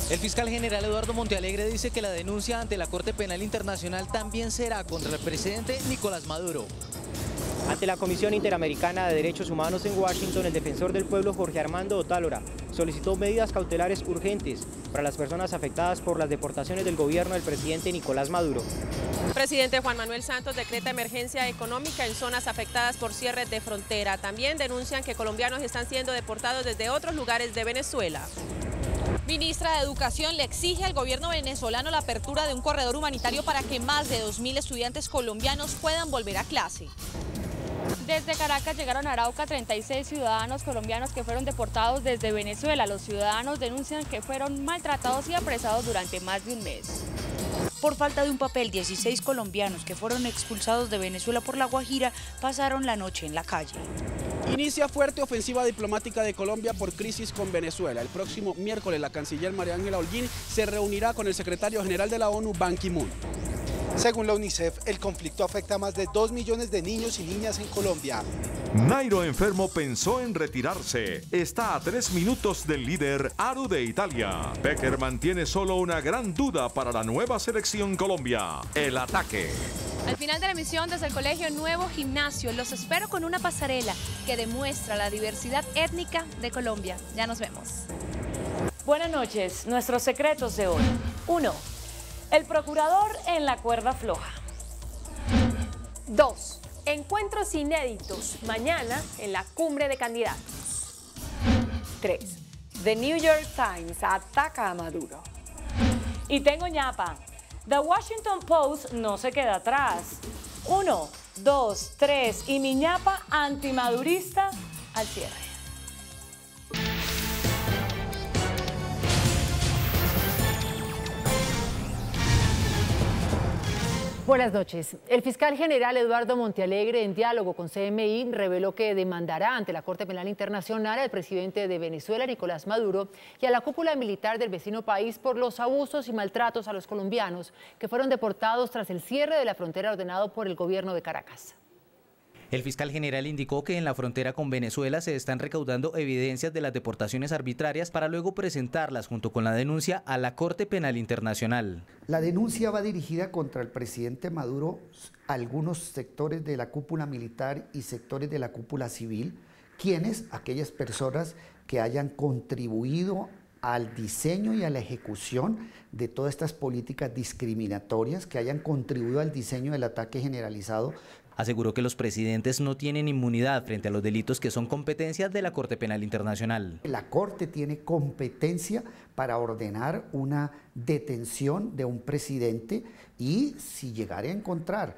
El fiscal general Eduardo Montealegre dice que la denuncia ante la Corte Penal Internacional también será contra el presidente Nicolás Maduro. Ante la Comisión Interamericana de Derechos Humanos en Washington, el defensor del pueblo Jorge Armando Otálora solicitó medidas cautelares urgentes para las personas afectadas por las deportaciones del gobierno del presidente Nicolás Maduro. El presidente Juan Manuel Santos decreta emergencia económica en zonas afectadas por cierre de frontera. También denuncian que colombianos están siendo deportados desde otros lugares de Venezuela. Ministra de Educación le exige al gobierno venezolano la apertura de un corredor humanitario para que más de 2.000 estudiantes colombianos puedan volver a clase. Desde Caracas llegaron a Arauca 36 ciudadanos colombianos que fueron deportados desde Venezuela. Los ciudadanos denuncian que fueron maltratados y apresados durante más de un mes. Por falta de un papel, 16 colombianos que fueron expulsados de Venezuela por La Guajira pasaron la noche en la calle. Inicia fuerte ofensiva diplomática de Colombia por crisis con Venezuela. El próximo miércoles la canciller María Ángela Holguín se reunirá con el secretario general de la ONU, Ban Ki-moon. Según la UNICEF, el conflicto afecta a más de 2 millones de niños y niñas en Colombia. Nairo enfermo pensó en retirarse. Está a 3 minutos del líder Aru de Italia. Becker mantiene solo una gran duda para la nueva selección Colombia: el ataque. Al final de la emisión, desde el Colegio Nuevo Gimnasio, los espero con una pasarela que demuestra la diversidad étnica de Colombia. Ya nos vemos. Buenas noches. Nuestros secretos de hoy. 1. El procurador en la cuerda floja. 2. Encuentros inéditos mañana en la cumbre de candidatos. 3. The New York Times ataca a Maduro. Y tengo ñapa. The Washington Post no se queda atrás. 1, 2, 3 y mi ñapa antimadurista al cierre. Buenas noches. El fiscal general Eduardo Montealegre, en diálogo con CMI, reveló que demandará ante la Corte Penal Internacional al presidente de Venezuela, Nicolás Maduro, y a la cúpula militar del vecino país por los abusos y maltratos a los colombianos que fueron deportados tras el cierre de la frontera ordenado por el gobierno de Caracas. El fiscal general indicó que en la frontera con Venezuela se están recaudando evidencias de las deportaciones arbitrarias para luego presentarlas junto con la denuncia a la Corte Penal Internacional. La denuncia va dirigida contra el presidente Maduro, algunos sectores de la cúpula militar y sectores de la cúpula civil, aquellas personas que hayan contribuido al diseño y a la ejecución de todas estas políticas discriminatorias, que hayan contribuido al diseño del ataque generalizado. Aseguró que los presidentes no tienen inmunidad frente a los delitos que son competencias de la Corte Penal Internacional. La Corte tiene competencia para ordenar una detención de un presidente y si llegara a encontrar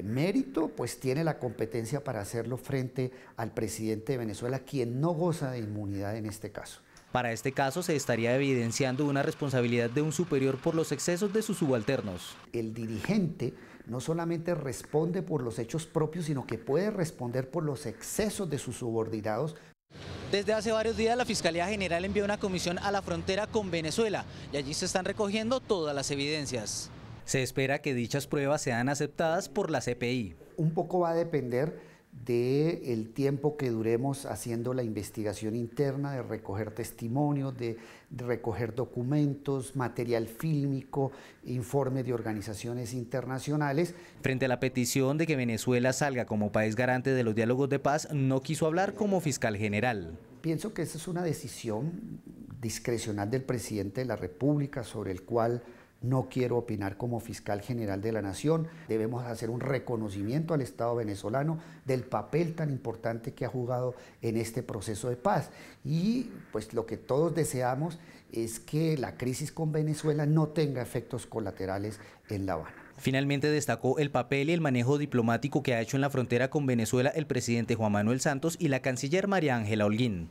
mérito, pues tiene la competencia para hacerlo frente al presidente de Venezuela, quien no goza de inmunidad en este caso. Para este caso se estaría evidenciando una responsabilidad de un superior por los excesos de sus subalternos. El dirigente no solamente responde por los hechos propios, sino que puede responder por los excesos de sus subordinados. Desde hace varios días la Fiscalía General envió una comisión a la frontera con Venezuela y allí se están recogiendo todas las evidencias. Se espera que dichas pruebas sean aceptadas por la CPI. Un poco va a depender del tiempo que duremos haciendo la investigación interna, de recoger testimonios, de recoger documentos, material fílmico, informes de organizaciones internacionales. Frente a la petición de que Venezuela salga como país garante de los diálogos de paz, no quiso hablar como fiscal general. Pienso que esa es una decisión discrecional del presidente de la República sobre el cual no quiero opinar como fiscal general de la Nación. Debemos hacer un reconocimiento al Estado venezolano del papel tan importante que ha jugado en este proceso de paz. Y pues lo que todos deseamos es que la crisis con Venezuela no tenga efectos colaterales en La Habana. Finalmente destacó el papel y el manejo diplomático que ha hecho en la frontera con Venezuela el presidente Juan Manuel Santos y la canciller María Ángela Holguín.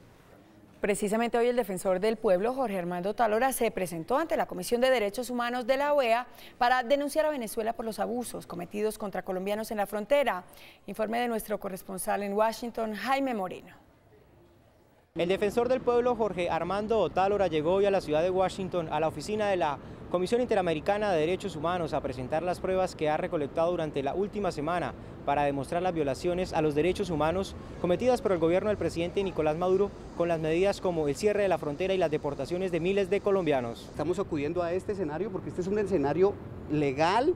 Precisamente hoy el defensor del pueblo, Jorge Armando Otálora, se presentó ante la Comisión de Derechos Humanos de la OEA para denunciar a Venezuela por los abusos cometidos contra colombianos en la frontera. Informe de nuestro corresponsal en Washington, Jaime Moreno. El defensor del pueblo Jorge Armando Otálora llegó hoy a la ciudad de Washington a la oficina de la Comisión Interamericana de Derechos Humanos a presentar las pruebas que ha recolectado durante la última semana para demostrar las violaciones a los derechos humanos cometidas por el gobierno del presidente Nicolás Maduro con las medidas como el cierre de la frontera y las deportaciones de miles de colombianos. Estamos acudiendo a este escenario porque este es un escenario legal,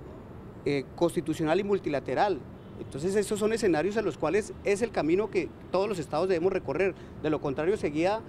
constitucional y multilateral. Entonces estos son escenarios a los cuales es el camino que todos los estados debemos recorrer. De lo contrario seguiría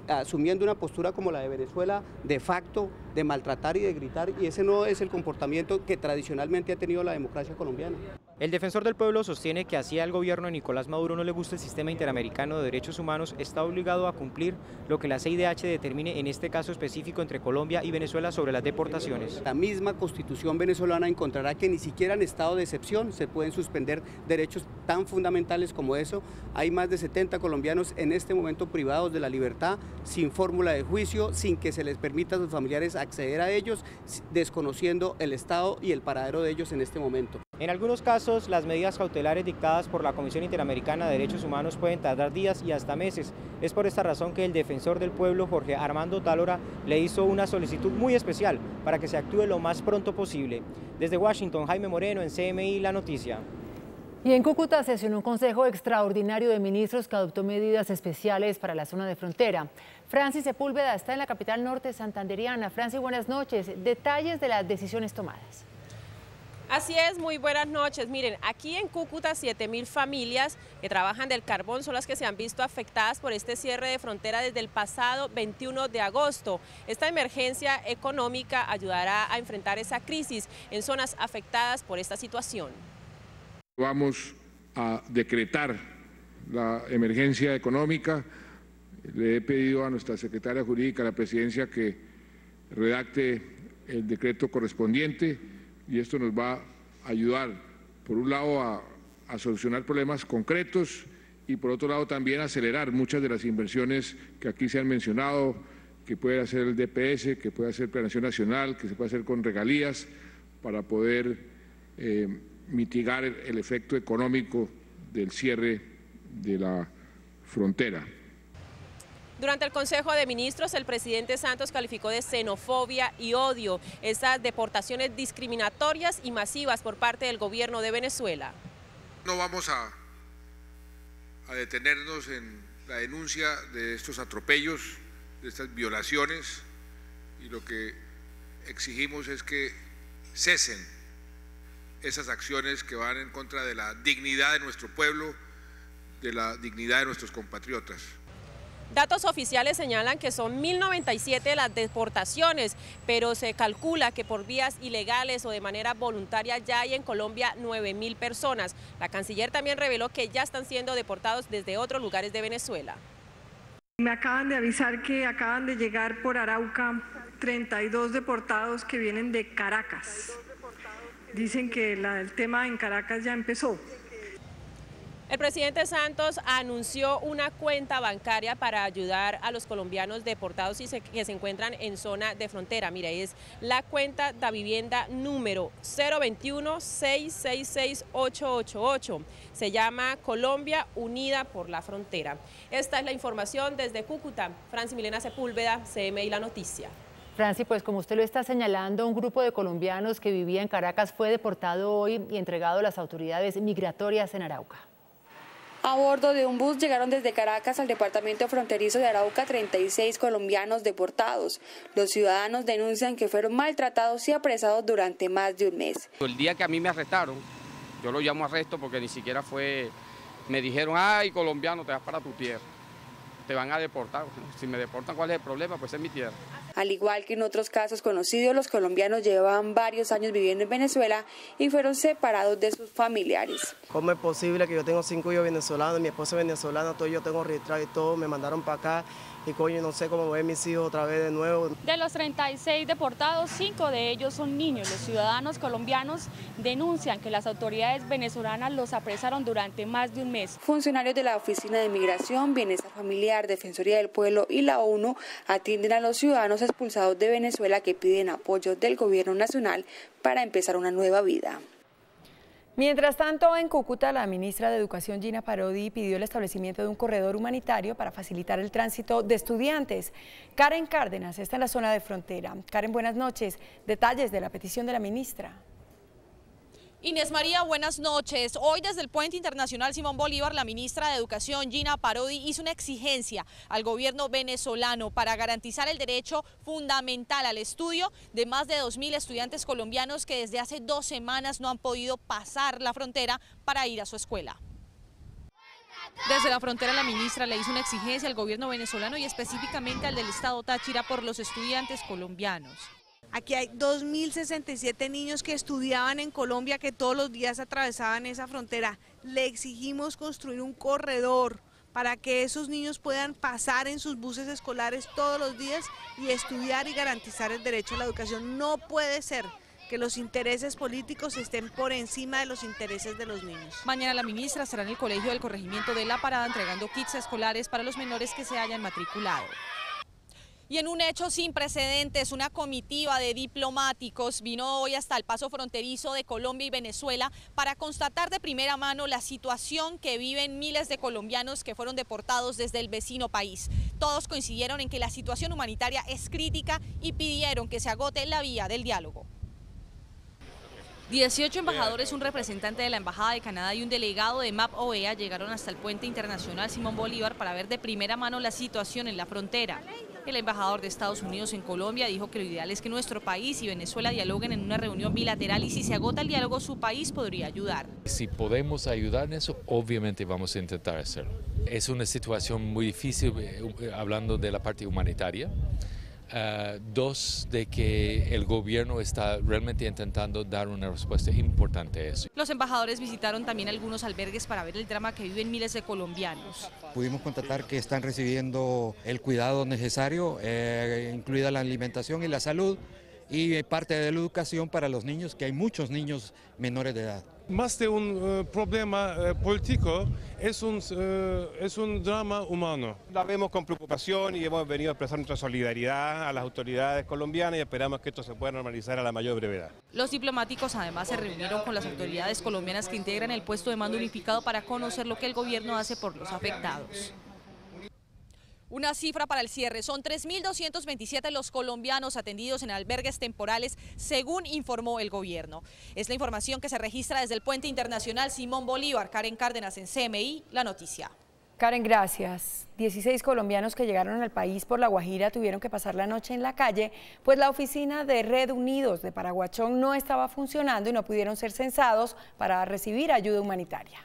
asumiendo una postura como la de Venezuela, de facto, de maltratar y de gritar, y ese no es el comportamiento que tradicionalmente ha tenido la democracia colombiana. El defensor del pueblo sostiene que así al gobierno de Nicolás Maduro no le gusta el sistema interamericano de derechos humanos, está obligado a cumplir lo que la CIDH determine en este caso específico entre Colombia y Venezuela sobre las deportaciones. La misma constitución venezolana encontrará que ni siquiera en estado de excepción se pueden suspender derechos tan fundamentales como eso. Hay más de 70 colombianos en este momento privados de la libertad, sin fórmula de juicio, sin que se les permita a sus familiares acceder a ellos, desconociendo el estado y el paradero de ellos en este momento. En algunos casos, las medidas cautelares dictadas por la Comisión Interamericana de Derechos Humanos pueden tardar días y hasta meses. Es por esta razón que el defensor del pueblo, Jorge Armando Otálora, le hizo una solicitud muy especial para que se actúe lo más pronto posible. Desde Washington, Jaime Moreno, en CMI La Noticia. Y en Cúcuta sesionó un consejo extraordinario de ministros que adoptó medidas especiales para la zona de frontera. Francis Sepúlveda está en la capital norte santanderiana. Francis, buenas noches. Detalles de las decisiones tomadas. Así es, muy buenas noches. Miren, aquí en Cúcuta 7.000 familias que trabajan del carbón son las que se han visto afectadas por este cierre de frontera desde el pasado 21 de agosto. Esta emergencia económica ayudará a enfrentar esa crisis en zonas afectadas por esta situación. Vamos a decretar la emergencia económica. Le he pedido a nuestra secretaria jurídica de la presidencia que redacte el decreto correspondiente. Y esto nos va a ayudar, por un lado, a solucionar problemas concretos y por otro lado también a acelerar muchas de las inversiones que aquí se han mencionado, que puede hacer el DPS, que puede hacer Planeación Nacional, que se puede hacer con regalías para poder mitigar el efecto económico del cierre de la frontera. Durante el Consejo de Ministros, el presidente Santos calificó de xenofobia y odio esas deportaciones discriminatorias y masivas por parte del gobierno de Venezuela. No vamos a detenernos en la denuncia de estos atropellos, de estas violaciones, y lo que exigimos es que cesen esas acciones que van en contra de la dignidad de nuestro pueblo, de la dignidad de nuestros compatriotas. Datos oficiales señalan que son 1.097 las deportaciones, pero se calcula que por vías ilegales o de manera voluntaria ya hay en Colombia 9.000 personas. La canciller también reveló que ya están siendo deportados desde otros lugares de Venezuela. Me acaban de avisar que acaban de llegar por Arauca 32 deportados que vienen de Caracas. Dicen que el tema en Caracas ya empezó. El presidente Santos anunció una cuenta bancaria para ayudar a los colombianos deportados que se encuentran en zona de frontera. Mira, es la cuenta de vivienda número 021-666-888. Se llama Colombia Unida por la Frontera. Esta es la información desde Cúcuta. Francis Milena Sepúlveda, CMI La Noticia. Francis, pues como usted lo está señalando, un grupo de colombinos que vivía en Caracas fue deportado hoy y entregado a las autoridades migratorias en Arauca. A bordo de un bus llegaron desde Caracas al departamento fronterizo de Arauca 36 colombianos deportados. Los ciudadanos denuncian que fueron maltratados y apresados durante más de un mes. El día que a mí me arrestaron, yo lo llamo arresto porque ni siquiera fue, me dijeron, ay, colombiano, te vas para tu tierra, te van a deportar. Si me deportan, ¿cuál es el problema? Pues es mi tierra. Al igual que en otros casos conocidos, los colombianos llevaban varios años viviendo en Venezuela y fueron separados de sus familiares. ¿Cómo es posible que yo tengo 5 hijos venezolanos, mi esposa es venezolana, todo yo tengo registrado y todo, me mandaron para acá y coño, no sé cómo voy a mis hijos otra vez de nuevo? De los 36 deportados, 5 de ellos son niños. Los ciudadanos colombianos denuncian que las autoridades venezolanas los apresaron durante más de un mes. Funcionarios de la Oficina de Migración, Bienestar Familiar, Defensoría del Pueblo y la ONU atienden a los ciudadanos expulsados de Venezuela que piden apoyo del gobierno nacional para empezar una nueva vida. Mientras tanto, en Cúcuta, la ministra de Educación, Gina Parodi, pidió el establecimiento de un corredor humanitario para facilitar el tránsito de estudiantes. Karen Cárdenas está en la zona de frontera. Karen, buenas noches. Detalles de la petición de la ministra. Inés María, buenas noches. Hoy desde el Puente Internacional Simón Bolívar, la ministra de Educación, Gina Parodi, hizo una exigencia al gobierno venezolano para garantizar el derecho fundamental al estudio de más de 2.000 estudiantes colombianos que desde hace 2 semanas no han podido pasar la frontera para ir a su escuela. Desde la frontera, la ministra le hizo una exigencia al gobierno venezolano y específicamente al del estado Táchira por los estudiantes colombianos. Aquí hay 2.067 niños que estudiaban en Colombia, que todos los días atravesaban esa frontera. Le exigimos construir un corredor para que esos niños puedan pasar en sus buses escolares todos los días y estudiar y garantizar el derecho a la educación. No puede ser que los intereses políticos estén por encima de los intereses de los niños. Mañana la ministra estará en el colegio del corregimiento de La Parada entregando kits escolares para los menores que se hayan matriculado. Y en un hecho sin precedentes, una comitiva de diplomáticos vino hoy hasta el paso fronterizo de Colombia y Venezuela para constatar de primera mano la situación que viven miles de colombianos que fueron deportados desde el vecino país. Todos coincidieron en que la situación humanitaria es crítica y pidieron que se agote la vía del diálogo. 18 embajadores, un representante de la Embajada de Canadá y un delegado de MAP-OEA llegaron hasta el Puente Internacional Simón Bolívar para ver de primera mano la situación en la frontera. El embajador de Estados Unidos en Colombia dijo que lo ideal es que nuestro país y Venezuela dialoguen en una reunión bilateral y si se agota el diálogo su país podría ayudar. Si podemos ayudar en eso, obviamente vamos a intentar hacerlo. Es una situación muy difícil hablando de la parte humanitaria. 2, de que el gobierno está realmente intentando dar una respuesta importante a eso. Los embajadores visitaron también algunos albergues para ver el drama que viven miles de colombianos. Pudimos constatar que están recibiendo el cuidado necesario, incluida la alimentación y la salud, y parte de la educación para los niños, que hay muchos niños menores de edad. Más de un problema político, es un drama humano. La vemos con preocupación y hemos venido a expresar nuestra solidaridad a las autoridades colombianas y esperamos que esto se pueda normalizar a la mayor brevedad. Los diplomáticos además se reunieron con las autoridades colombianas que integran el puesto de mando unificado para conocer lo que el gobierno hace por los afectados. Una cifra para el cierre, son 3.227 los colombianos atendidos en albergues temporales, según informó el gobierno. Es la información que se registra desde el Puente Internacional Simón Bolívar. Karen Cárdenas en CMI, La Noticia. Karen, gracias. 16 colombianos que llegaron al país por La Guajira tuvieron que pasar la noche en la calle, pues la oficina de Red Unidos de Paraguachón no estaba funcionando y no pudieron ser censados para recibir ayuda humanitaria.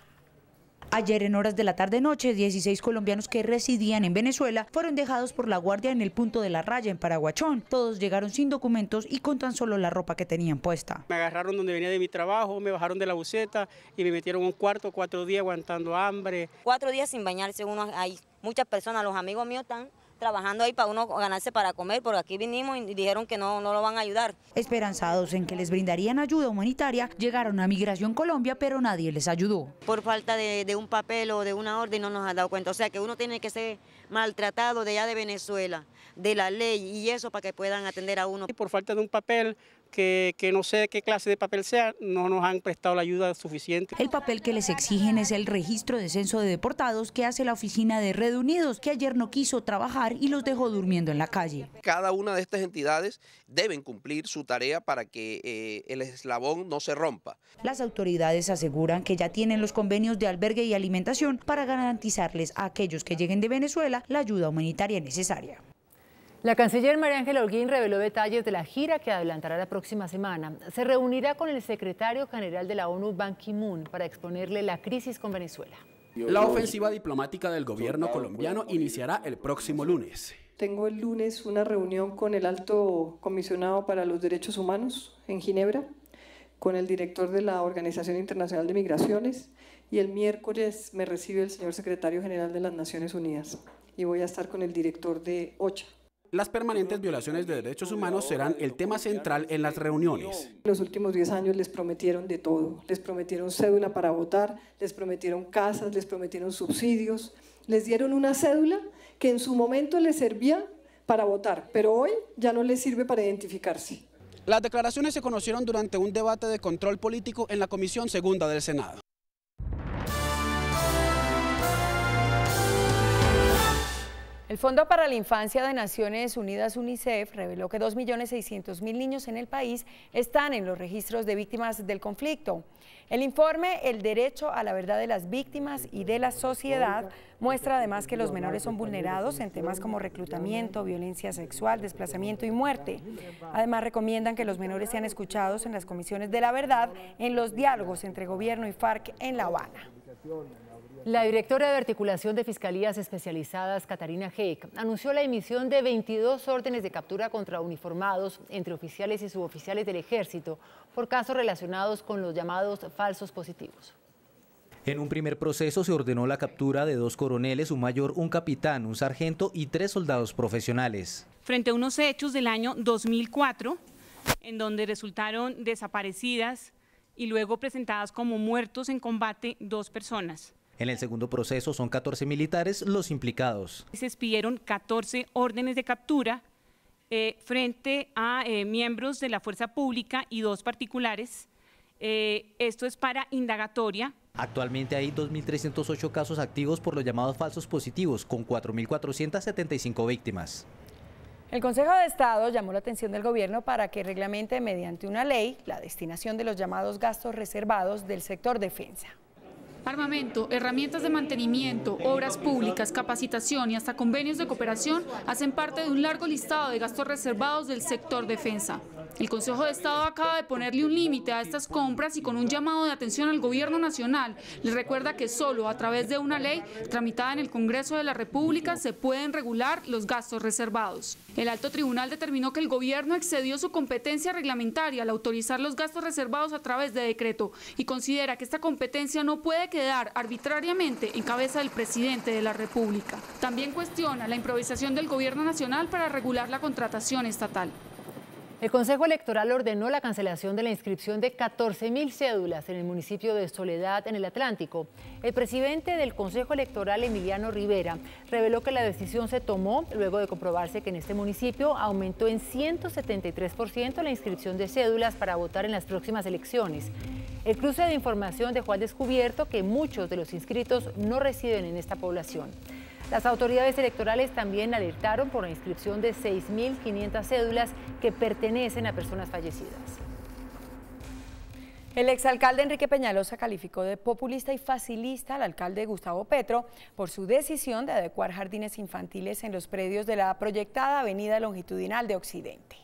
Ayer en horas de la tarde-noche, 16 colombianos que residían en Venezuela fueron dejados por la guardia en el punto de La Raya, en Paraguachón. Todos llegaron sin documentos y con tan solo la ropa que tenían puesta. Me agarraron donde venía de mi trabajo, me bajaron de la buseta y me metieron en un cuarto, 4 días aguantando hambre. 4 días sin bañarse uno ahí. Muchas personas, los amigos míos están trabajando ahí para uno ganarse para comer, porque aquí vinimos y dijeron que no lo van a ayudar. Esperanzados en que les brindarían ayuda humanitaria, llegaron a Migración Colombia, pero nadie les ayudó. Por falta de un papel o de una orden no nos han dado cuenta. O sea que uno tiene que ser maltratado de allá de Venezuela, de la ley y eso para que puedan atender a uno. Y por falta de un papel, que no sé qué clase de papel sea, no nos han prestado la ayuda suficiente. El papel que les exigen es el registro de censo de deportados que hace la oficina de Red Unidos, que ayer no quiso trabajar y los dejó durmiendo en la calle. Cada una de estas entidades deben cumplir su tarea para que el eslabón no se rompa. Las autoridades aseguran que ya tienen los convenios de albergue y alimentación para garantizarles a aquellos que lleguen de Venezuela la ayuda humanitaria necesaria. La canciller María Ángela Holguín reveló detalles de la gira que adelantará la próxima semana. Se reunirá con el secretario general de la ONU, Ban Ki-moon, para exponerle la crisis con Venezuela. La ofensiva diplomática del gobierno colombiano iniciará el próximo lunes. Tengo el lunes una reunión con el alto comisionado para los derechos humanos en Ginebra, con el director de la Organización Internacional de Migraciones, y el miércoles me recibe el señor secretario general de las Naciones Unidas y voy a estar con el director de OCHA. Las permanentes violaciones de derechos humanos serán el tema central en las reuniones. En los últimos 10 años les prometieron de todo. Les prometieron cédula para votar, les prometieron casas, les prometieron subsidios, les dieron una cédula que en su momento les servía para votar, pero hoy ya no les sirve para identificarse. Las declaraciones se conocieron durante un debate de control político en la Comisión Segunda del Senado. El Fondo para la Infancia de Naciones Unidas, UNICEF, reveló que 2.600.000 niños en el país están en los registros de víctimas del conflicto. El informe El derecho a la verdad de las víctimas y de la sociedad muestra además que los menores son vulnerados en temas como reclutamiento, violencia sexual, desplazamiento y muerte. Además recomiendan que los menores sean escuchados en las comisiones de la verdad en los diálogos entre gobierno y FARC en La Habana. La directora de Articulación de Fiscalías Especializadas, Catarina Heck, anunció la emisión de 22 órdenes de captura contra uniformados entre oficiales y suboficiales del Ejército por casos relacionados con los llamados falsos positivos. En un primer proceso se ordenó la captura de 2 coroneles, un mayor, un capitán, un sargento y 3 soldados profesionales. Frente a unos hechos del año 2004, en donde resultaron desaparecidas y luego presentadas como muertos en combate 2 personas. En el segundo proceso son 14 militares los implicados. Se expidieron 14 órdenes de captura frente a miembros de la fuerza pública y 2 particulares. Esto es para indagatoria. Actualmente hay 2.308 casos activos por los llamados falsos positivos, con 4.475 víctimas. El Consejo de Estado llamó la atención del gobierno para que reglamente mediante una ley la destinación de los llamados gastos reservados del sector defensa. Armamento, herramientas de mantenimiento, obras públicas, capacitación y hasta convenios de cooperación hacen parte de un largo listado de gastos reservados del sector defensa. El Consejo de Estado acaba de ponerle un límite a estas compras y con un llamado de atención al Gobierno Nacional les recuerda que solo a través de una ley tramitada en el Congreso de la República se pueden regular los gastos reservados. El Alto Tribunal determinó que el Gobierno excedió su competencia reglamentaria al autorizar los gastos reservados a través de decreto y considera que esta competencia no puede quedar arbitrariamente en cabeza del presidente de la República. También cuestiona la improvisación del Gobierno Nacional para regular la contratación estatal. El Consejo Electoral ordenó la cancelación de la inscripción de 14.000 cédulas en el municipio de Soledad, en el Atlántico. El presidente del Consejo Electoral, Emiliano Rivera, reveló que la decisión se tomó luego de comprobarse que en este municipio aumentó en 173% la inscripción de cédulas para votar en las próximas elecciones. El cruce de información dejó al descubierto que muchos de los inscritos no residen en esta población. Las autoridades electorales también alertaron por la inscripción de 6.500 cédulas que pertenecen a personas fallecidas. El exalcalde Enrique Peñalosa calificó de populista y facilista al alcalde Gustavo Petro por su decisión de adecuar jardines infantiles en los predios de la proyectada avenida longitudinal de Occidente.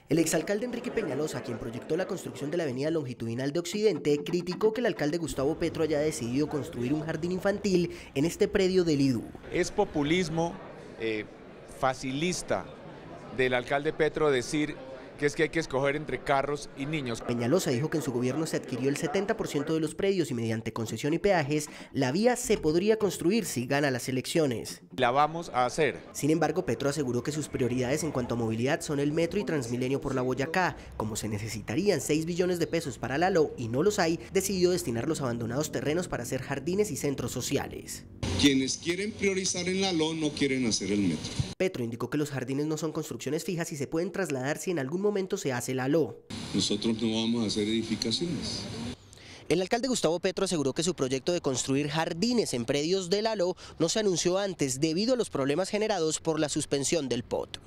El exalcalde Enrique Peñalosa, quien proyectó la construcción de la avenida longitudinal de Occidente, criticó que el alcalde Gustavo Petro haya decidido construir un jardín infantil en este predio del IDU. Es populismo facilista del alcalde Petro decir que es que hay que escoger entre carros y niños. Peñalosa dijo que en su gobierno se adquirió el 70% de los predios y mediante concesión y peajes, la vía se podría construir si gana las elecciones. La vamos a hacer. Sin embargo, Petro aseguró que sus prioridades en cuanto a movilidad son el metro y Transmilenio por la Boyacá. Como se necesitarían 6 billones de pesos para la LO y no los hay, decidió destinar los abandonados terrenos para hacer jardines y centros sociales. Quienes quieren priorizar en la LO no quieren hacer el metro. Petro indicó que los jardines no son construcciones fijas y se pueden trasladar si en algún momento se hace la LO. Nosotros no vamos a hacer edificaciones. El alcalde Gustavo Petro aseguró que su proyecto de construir jardines en predios de la LO no se anunció antes debido a los problemas generados por la suspensión del POT.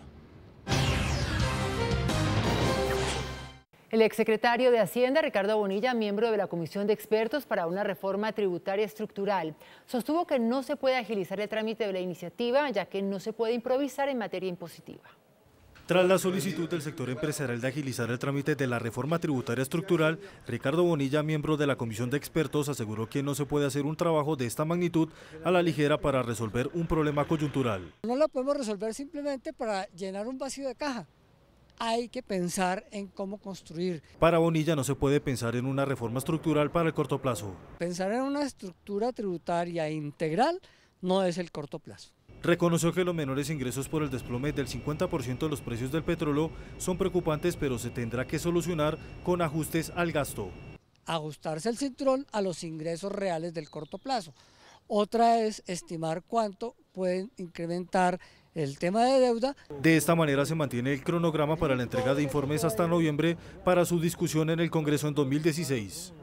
El exsecretario de Hacienda, Ricardo Bonilla, miembro de la Comisión de Expertos para una Reforma Tributaria Estructural, sostuvo que no se puede agilizar el trámite de la iniciativa, ya que no se puede improvisar en materia impositiva. Tras la solicitud del sector empresarial de agilizar el trámite de la reforma tributaria estructural, Ricardo Bonilla, miembro de la Comisión de Expertos, aseguró que no se puede hacer un trabajo de esta magnitud a la ligera para resolver un problema coyuntural. No lo podemos resolver simplemente para llenar un vacío de caja. Hay que pensar en cómo construir. Para Bonilla no se puede pensar en una reforma estructural para el corto plazo. Pensar en una estructura tributaria integral no es el corto plazo. Reconoció que los menores ingresos por el desplome del 50% de los precios del petróleo son preocupantes, pero se tendrá que solucionar con ajustes al gasto. Ajustarse el cinturón a los ingresos reales del corto plazo. Otra es estimar cuánto pueden incrementar el tema de deuda. De esta manera se mantiene el cronograma para la entrega de informes hasta noviembre para su discusión en el Congreso en 2016.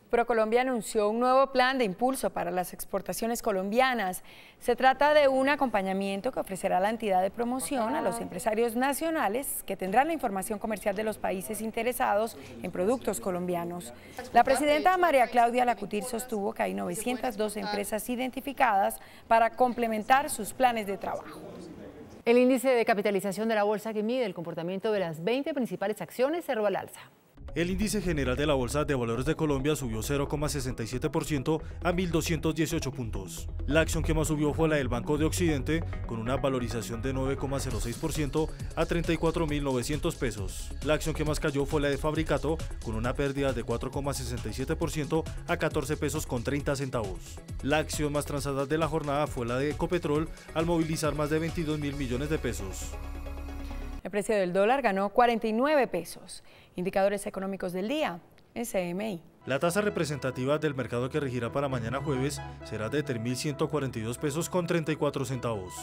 ProColombia anunció un nuevo plan de impulso para las exportaciones colombianas. Se trata de un acompañamiento que ofrecerá la entidad de promoción a los empresarios nacionales que tendrán la información comercial de los países interesados en productos colombianos. La presidenta María Claudia Lacutir sostuvo que hay 902 empresas identificadas para complementar sus planes de trabajo. El índice de capitalización de la bolsa que mide el comportamiento de las 20 principales acciones cerró al alza. El índice general de la Bolsa de Valores de Colombia subió 0,67% a 1.218 puntos. La acción que más subió fue la del Banco de Occidente, con una valorización de 9,06% a 34.900 pesos. La acción que más cayó fue la de Fabricato, con una pérdida de 4,67% a 14 pesos con 30 centavos. La acción más transada de la jornada fue la de Ecopetrol, al movilizar más de 22.000 millones de pesos. El precio del dólar ganó 49 pesos. Indicadores económicos del día en CMI. La tasa representativa del mercado que regirá para mañana jueves será de 3.142 pesos con 34 centavos.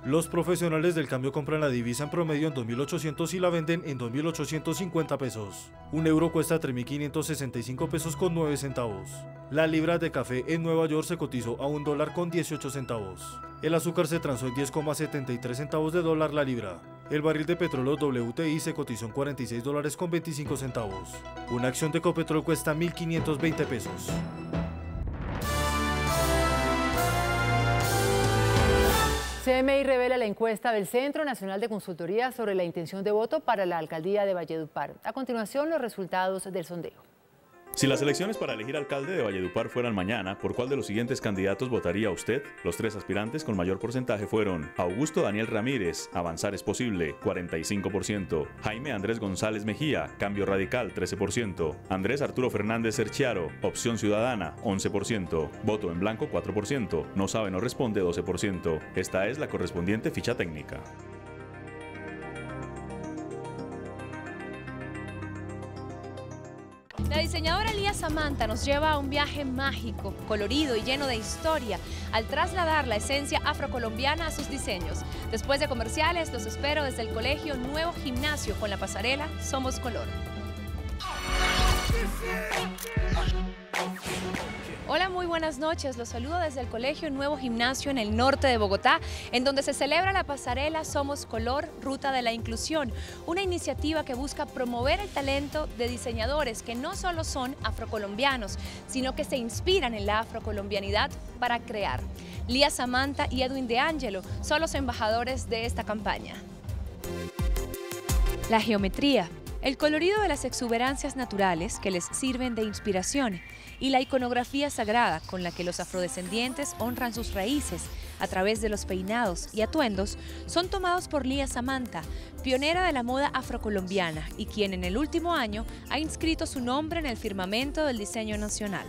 Los profesionales del cambio compran la divisa en promedio en 2.800 y la venden en 2.850 pesos. Un euro cuesta 3.565 pesos con 9 centavos. La libra de café en Nueva York se cotizó a $1 con 18 centavos. El azúcar se transó en 10,73 centavos de dólar la libra. El barril de petróleo WTI se cotizó en $46 con 25 centavos. Una acción de Ecopetrol cuesta 1.520 pesos. CMI revela la encuesta del Centro Nacional de Consultoría sobre la intención de voto para la alcaldía de Valledupar. A continuación, los resultados del sondeo. Si las elecciones para elegir alcalde de Valledupar fueran mañana, ¿por cuál de los siguientes candidatos votaría usted? Los 3 aspirantes con mayor porcentaje fueron Augusto Daniel Ramírez, Avanzar es Posible, 45%, Jaime Andrés González Mejía, Cambio Radical, 13%, Andrés Arturo Fernández Cerchiaro, Opción Ciudadana, 11%, Voto en Blanco, 4%, No Sabe No Responde, 12%. Esta es la correspondiente ficha técnica. La diseñadora Lía Samantha nos lleva a un viaje mágico, colorido y lleno de historia, al trasladar la esencia afrocolombiana a sus diseños. Después de comerciales, los espero desde el Colegio Nuevo Gimnasio con la pasarela Somos Color. Hola, muy buenas noches. Los saludo desde el Colegio Nuevo Gimnasio en el norte de Bogotá, en donde se celebra la pasarela Somos Color, Ruta de la Inclusión, una iniciativa que busca promover el talento de diseñadores que no solo son afrocolombianos, sino que se inspiran en la afrocolombianidad para crear. Lía Samantha y Edwin De Angelo son los embajadores de esta campaña. La geometría, el colorido de las exuberancias naturales que les sirven de inspiración y la iconografía sagrada con la que los afrodescendientes honran sus raíces a través de los peinados y atuendos son tomados por Lía Samantha, pionera de la moda afrocolombiana y quien en el último año ha inscrito su nombre en el firmamento del diseño nacional.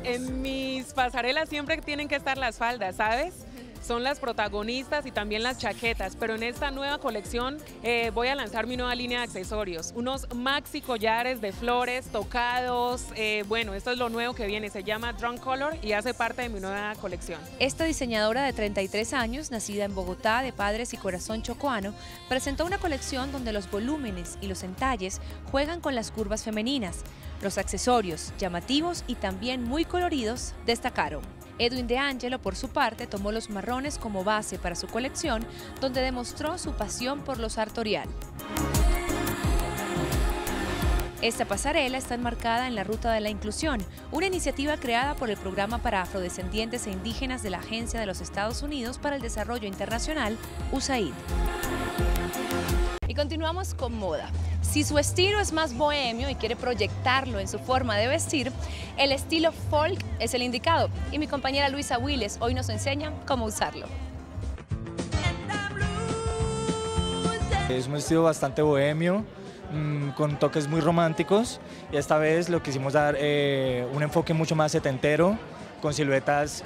En mis pasarelas siempre tienen que estar las faldas, ¿sabes? Son las protagonistas y también las chaquetas, pero en esta nueva colección voy a lanzar mi nueva línea de accesorios, unos maxi collares de flores, tocados, bueno, esto es lo nuevo que viene, se llama Drunk Color y hace parte de mi nueva colección. Esta diseñadora de 33 años, nacida en Bogotá, de padres y corazón chocoano, presentó una colección donde los volúmenes y los entalles juegan con las curvas femeninas. Los accesorios, llamativos y también muy coloridos, destacaron. Edwin De Angelo, por su parte, tomó los marrones como base para su colección, donde demostró su pasión por lo sartorial. Esta pasarela está enmarcada en la Ruta de la Inclusión, una iniciativa creada por el Programa para Afrodescendientes e Indígenas de la Agencia de los Estados Unidos para el Desarrollo Internacional, USAID. Y continuamos con moda. Si su estilo es más bohemio y quiere proyectarlo en su forma de vestir, el estilo folk es el indicado. Y mi compañera Luisa Willes hoy nos enseña cómo usarlo. Es un estilo bastante bohemio, con toques muy románticos, y esta vez lo quisimos dar un enfoque mucho más setentero, con siluetas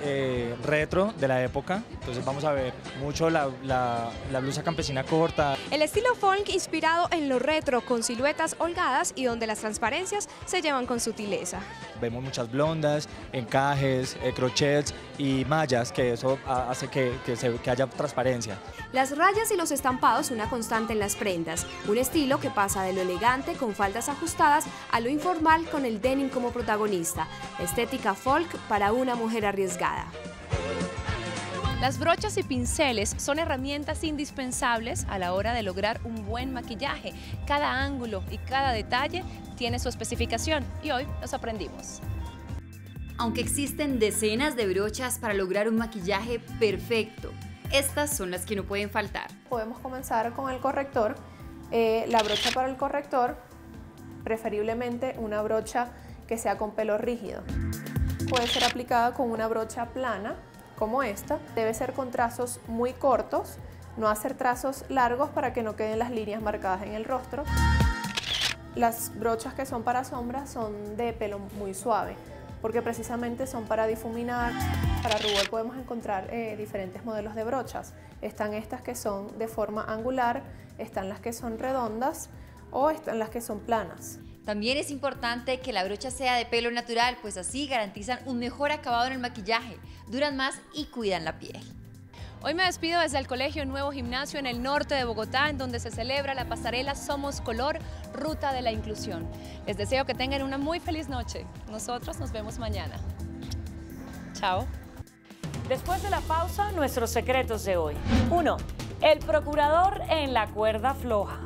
retro de la época. Entonces vamos a ver mucho la blusa campesina corta. El estilo folk inspirado en lo retro, con siluetas holgadas y donde las transparencias se llevan con sutileza. Vemos muchas blondas, encajes, crochets y mallas, que eso hace que haya transparencia. Las rayas y los estampados una constante en las prendas, un estilo que pasa de lo elegante con faldas ajustadas a lo informal con el denim como protagonista, estética folk para una mujer arriesgada. Las brochas y pinceles son herramientas indispensables a la hora de lograr un buen maquillaje. Cada ángulo y cada detalle tiene su especificación y hoy los aprendimos. Aunque existen decenas de brochas para lograr un maquillaje perfecto, estas son las que no pueden faltar. Podemos comenzar con el corrector. La brocha para el corrector, preferiblemente una brocha que sea con pelo rígido. Puede ser aplicada con una brocha plana, como esta. Debe ser con trazos muy cortos, no hacer trazos largos para que no queden las líneas marcadas en el rostro. Las brochas que son para sombras son de pelo muy suave, porque precisamente son para difuminar. Para rubor podemos encontrar diferentes modelos de brochas. Están estas que son de forma angular, están las que son redondas o están las que son planas. También es importante que la brocha sea de pelo natural, pues así garantizan un mejor acabado en el maquillaje, duran más y cuidan la piel. Hoy me despido desde el Colegio Nuevo Gimnasio en el norte de Bogotá, en donde se celebra la pasarela Somos Color, Ruta de la Inclusión. Les deseo que tengan una muy feliz noche. Nosotros nos vemos mañana. Chao. Después de la pausa, nuestros secretos de hoy. 1. El procurador en la cuerda floja.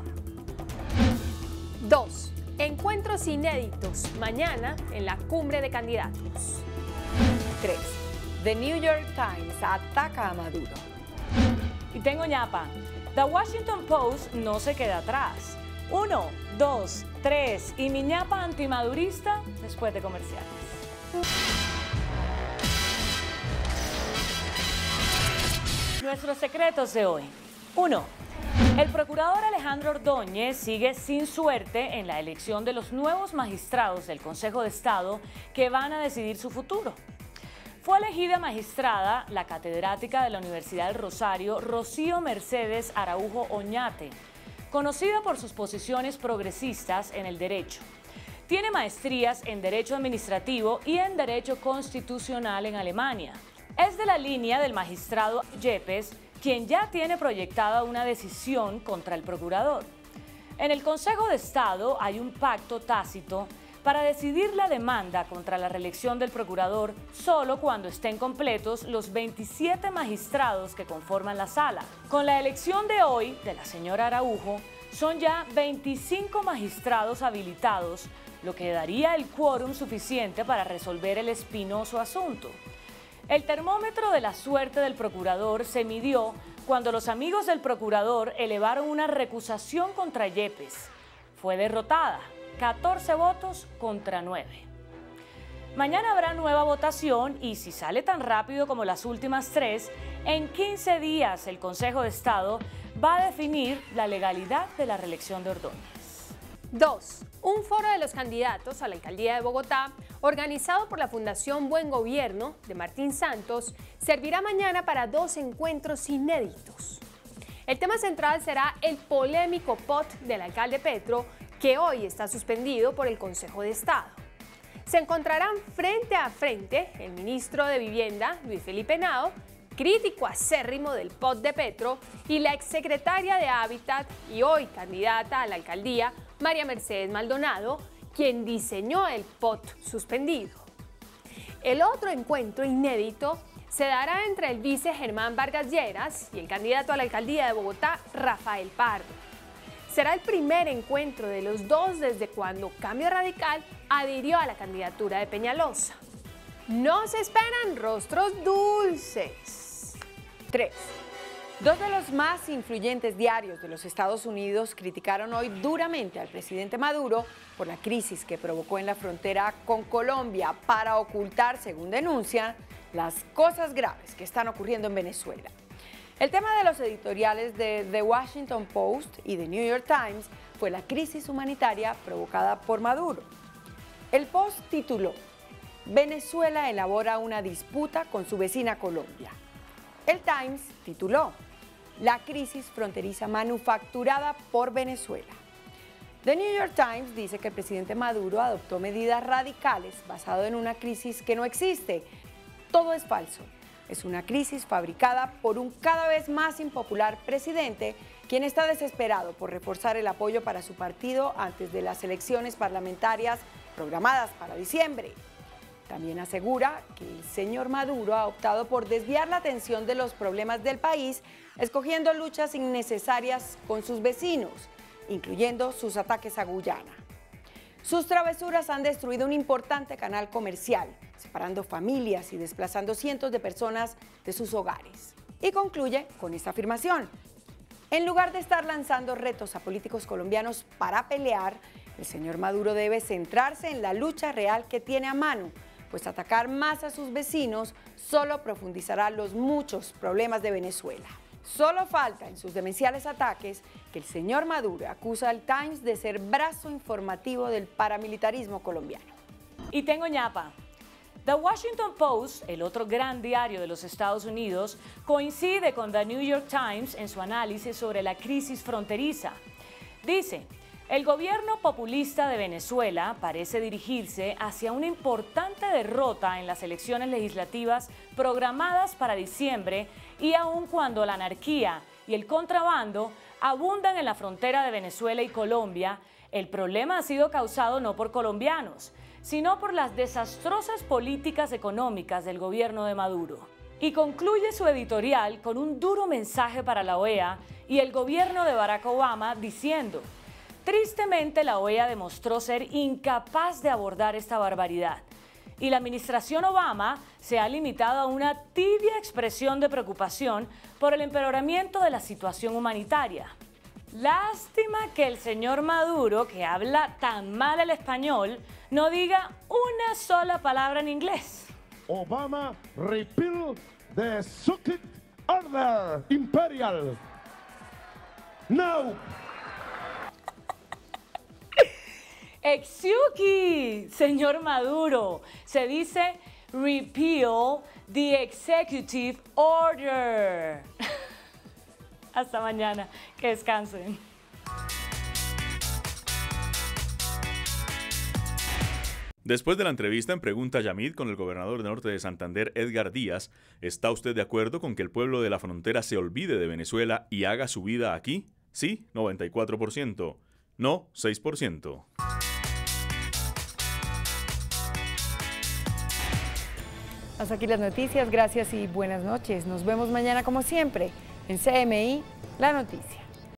2. Encuentros inéditos mañana en la cumbre de candidatos. 3. The New York Times ataca a Maduro. Y tengo ñapa. The Washington Post no se queda atrás. 1, 2, 3 y mi ñapa antimadurista después de comerciales. Nuestros secretos de hoy. 1. El procurador Alejandro Ordóñez sigue sin suerte en la elección de los nuevos magistrados del Consejo de Estado que van a decidir su futuro. Fue elegida magistrada la catedrática de la Universidad del Rosario, Rocío Mercedes Araujo Oñate, conocida por sus posiciones progresistas en el derecho. Tiene maestrías en Derecho Administrativo y en Derecho Constitucional en Alemania. Es de la línea del magistrado Yepes, quien ya tiene proyectada una decisión contra el procurador. En el Consejo de Estado hay un pacto tácito para decidir la demanda contra la reelección del procurador solo cuando estén completos los 27 magistrados que conforman la sala. Con la elección de hoy de la señora Araujo, son ya 25 magistrados habilitados, lo que daría el quórum suficiente para resolver el espinoso asunto. El termómetro de la suerte del procurador se midió cuando los amigos del procurador elevaron una recusación contra Yepes. Fue derrotada, 14 votos contra 9. Mañana habrá nueva votación y si sale tan rápido como las últimas 3, en 15 días el Consejo de Estado va a definir la legalidad de la reelección de Ordóñez. 2. Un foro de los candidatos a la alcaldía de Bogotá, organizado por la Fundación Buen Gobierno de Martín Santos, servirá mañana para 2 encuentros inéditos. El tema central será el polémico POT del alcalde Petro, que hoy está suspendido por el Consejo de Estado. Se encontrarán frente a frente el ministro de Vivienda, Luis Felipe Henao, crítico acérrimo del POT de Petro, y la exsecretaria de Hábitat y hoy candidata a la alcaldía, María Mercedes Maldonado, quien diseñó el POT suspendido. El otro encuentro inédito se dará entre el vice Germán Vargas Lleras y el candidato a la alcaldía de Bogotá, Rafael Pardo. Será el primer encuentro de los dos desde cuando Cambio Radical adhirió a la candidatura de Peñalosa. No se esperan rostros dulces. 3. Dos de los más influyentes diarios de los Estados Unidos criticaron hoy duramente al presidente Maduro por la crisis que provocó en la frontera con Colombia para ocultar, según denuncian, las cosas graves que están ocurriendo en Venezuela. El tema de los editoriales de The Washington Post y The New York Times fue la crisis humanitaria provocada por Maduro. El Post tituló: Venezuela elabora una disputa con su vecina Colombia. El Times tituló: La crisis fronteriza manufacturada por Venezuela. The New York Times dice que el presidente Maduro adoptó medidas radicales basado en una crisis que no existe. Todo es falso. Es una crisis fabricada por un cada vez más impopular presidente, quien está desesperado por reforzar el apoyo para su partido antes de las elecciones parlamentarias programadas para diciembre. También asegura que el señor Maduro ha optado por desviar la atención de los problemas del país, escogiendo luchas innecesarias con sus vecinos, incluyendo sus ataques a Guyana. Sus travesuras han destruido un importante canal comercial, separando familias y desplazando cientos de personas de sus hogares. Y concluye con esta afirmación: en lugar de estar lanzando retos a políticos colombianos para pelear, el señor Maduro debe centrarse en la lucha real que tiene a mano, pues atacar más a sus vecinos solo profundizará los muchos problemas de Venezuela. Solo falta en sus demenciales ataques que el señor Maduro acusa al Times de ser brazo informativo del paramilitarismo colombiano. Y tengo ñapa. The Washington Post, el otro gran diario de los Estados Unidos, coincide con The New York Times en su análisis sobre la crisis fronteriza. Dice: el gobierno populista de Venezuela parece dirigirse hacia una importante derrota en las elecciones legislativas programadas para diciembre, y aun cuando la anarquía y el contrabando abundan en la frontera de Venezuela y Colombia, el problema ha sido causado no por colombianos, sino por las desastrosas políticas económicas del gobierno de Maduro. Y concluye su editorial con un duro mensaje para la OEA y el gobierno de Barack Obama, diciendo: tristemente, la OEA demostró ser incapaz de abordar esta barbaridad, y la administración Obama se ha limitado a una tibia expresión de preocupación por el empeoramiento de la situación humanitaria. Lástima que el señor Maduro, que habla tan mal el español, no diga una sola palabra en inglés. Obama repeal the Secret Order Imperial. No. Exuki, señor Maduro. Se dice repeal the executive order. Hasta mañana. Que descansen. Después de la entrevista en Pregunta Yamid con el gobernador del norte de Santander, Edgar Díaz, ¿está usted de acuerdo con que el pueblo de la frontera se olvide de Venezuela y haga su vida aquí? Sí, 94%. No, 6%. Hasta aquí las noticias, gracias y buenas noches. Nos vemos mañana como siempre en CMI, La Noticia.